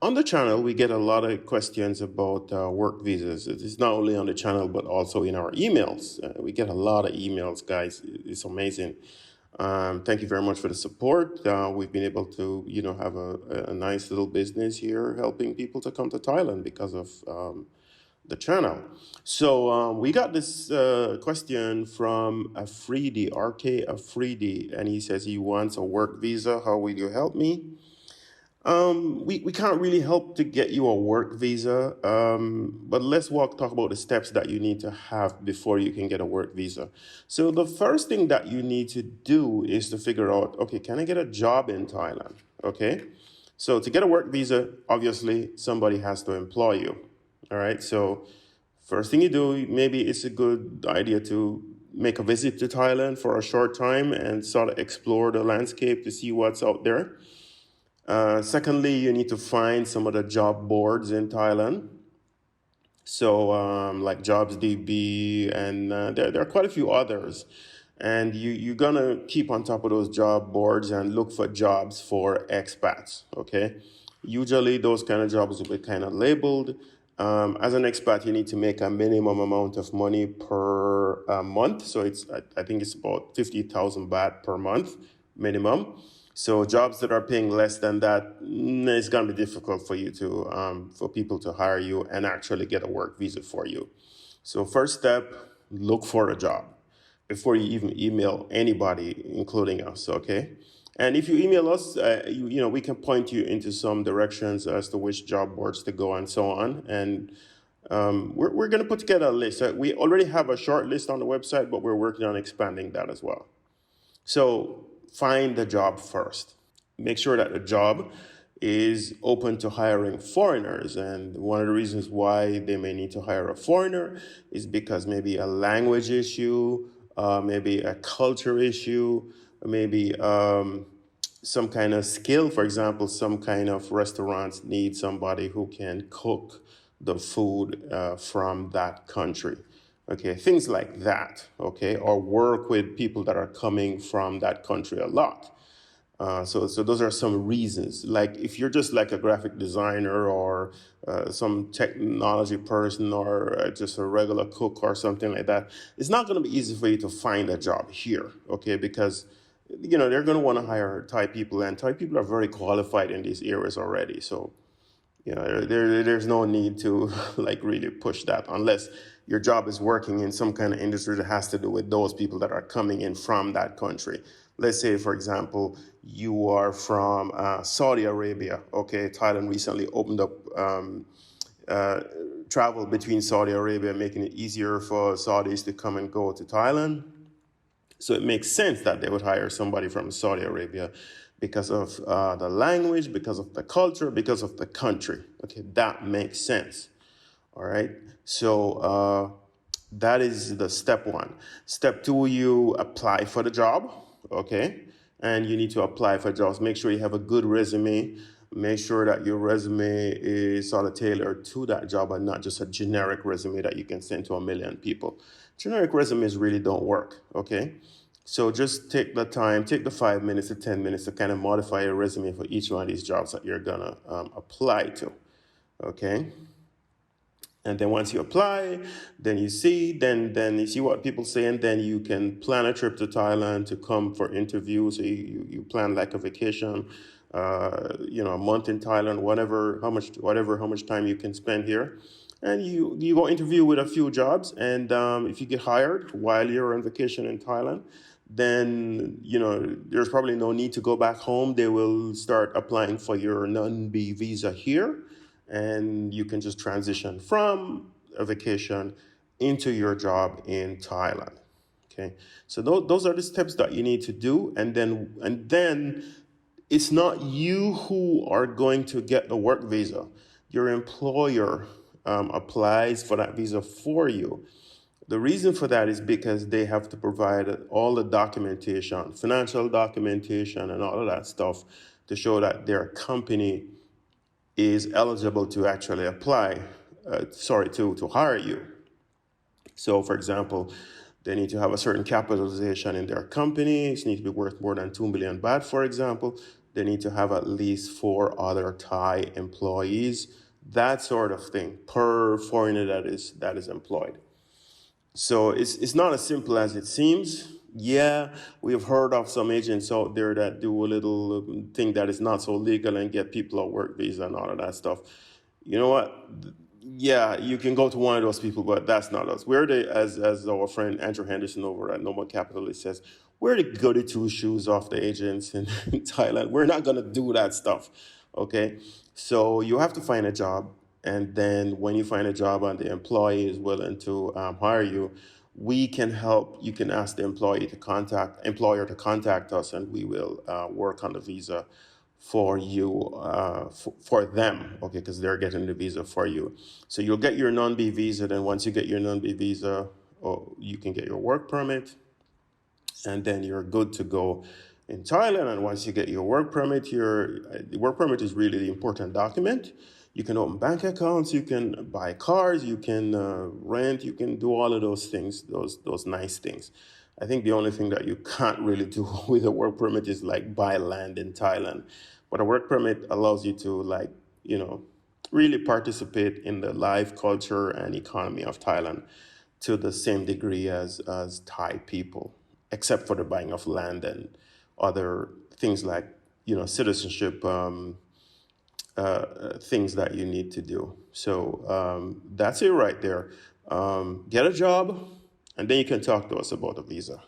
On the channel, we get a lot of questions about work visas. It's not only on the channel, but also in our emails. We get a lot of emails, guys. It's amazing. Thank you very much for the support. We've been able to, have a nice little business here, helping people to come to Thailand because of the channel. So we got this question from Afridi, RK Afridi, and he says he wants a work visa. How will you help me? We can't really help to get you a work visa, but let's talk about the steps that you need to have before you can get a work visa. So the first thing that you need to do is to figure out, okay, can I get a job in Thailand? Okay, so to get a work visa, obviously somebody has to employ you. All right, so first thing you do, maybe it's a good idea to make a visit to Thailand for a short time and sort of explore the landscape to see what's out there. Secondly, you need to find some of the job boards in Thailand. So like JobsDB, and there are quite a few others. And you're going to keep on top of those job boards and look for jobs for expats, okay? Usually those kind of jobs will be kind of labeled. As an expat, you need to make a minimum amount of money per month. So I think it's about 50,000 baht per month minimum. So jobs that are paying less than that, it's going to be difficult for you to, for people to hire you and actually get a work visa for you. So first step, look for a job before you even email anybody, including us, okay? And if you email us, we can point you into some directions as to which job boards to go and so on. And we're going to put together a list. We already have a short list on the website, but we're working on expanding that as well. So find the job first. Make sure that the job is open to hiring foreigners. And one of the reasons why they may need to hire a foreigner is because maybe a language issue, maybe a culture issue, maybe some kind of skill. For example, some kind of restaurants need somebody who can cook the food from that country. Okay, things like that, okay, or work with people that are coming from that country a lot. So those are some reasons. Like if you're just like a graphic designer or some technology person or just a regular cook or something like that, it's not going to be easy for you to find a job here, okay, because they're going to want to hire Thai people, and Thai people are very qualified in these areas already. So there's no need to like really push that unless your job is working in some kind of industry that has to do with those people that are coming in from that country. Let's say, for example, you are from Saudi Arabia. Okay, Thailand recently opened up travel between Saudi Arabia, making it easier for Saudis to come and go to Thailand. So it makes sense that they would hire somebody from Saudi Arabia because of the language, because of the culture, because of the country. Okay, that makes sense. All right, so that is the step one. Step two, you apply for the job, okay? And you need to apply for jobs. Make sure you have a good resume. Make sure that your resume is sort of tailored to that job and not just a generic resume that you can send to a million people. Generic resumes really don't work, okay? So just take the time, take the 5 minutes to 10 minutes to kind of modify your resume for each one of these jobs that you're gonna apply to, okay? And then once you apply, then you see what people say, and then you can plan a trip to Thailand to come for interviews. So you plan like a vacation, a month in Thailand, how much time you can spend here. And you go interview with a few jobs, and if you get hired while you're on vacation in Thailand, then there's probably no need to go back home. They will start applying for your non-B visa here, and you can just transition from a vacation into your job in Thailand. Okay, so those are the steps that you need to do, and then it's not you who are going to get the work visa. Your employer applies for that visa for you. The reason for that is because they have to provide all the documentation, financial documentation, and all of that stuff to show that their company is eligible to actually apply, to hire you. So, for example, they need to have a certain capitalization in their company. It needs to be worth more than 2 million baht, for example. They need to have at least 4 other Thai employees, that sort of thing, per foreigner that is employed. So it's not as simple as it seems. Yeah, we've heard of some agents out there that do a little thing that is not so legal and get people a work visa and all of that stuff. You know what? Yeah, you can go to one of those people, but that's not us. We're the, as our friend Andrew Henderson over at Nomad Capitalist says, we're the goody two shoes off the agents in, in Thailand. We're not gonna do that stuff. Okay, so you have to find a job, and then when you find a job and the employee is willing to hire you, we can help. You can ask the employer to contact us, and we will work on the visa for you, for them, okay, because they're getting the visa for you. So you'll get your non-B visa, then once you get your non-B visa, you can get your work permit, and then you're good to go in Thailand. And once you get your work permit, the work permit is really the important document. You can open bank accounts, you can buy cars, you can rent, you can do all of those things, those nice things. I think the only thing that you can't really do with a work permit is like buy land in Thailand. But a work permit allows you to, like, really participate in the life, culture, and economy of Thailand to the same degree as Thai people, except for the buying of land and other things like, citizenship, things that you need to do. So that's it right there. Get a job, and then you can talk to us about a visa.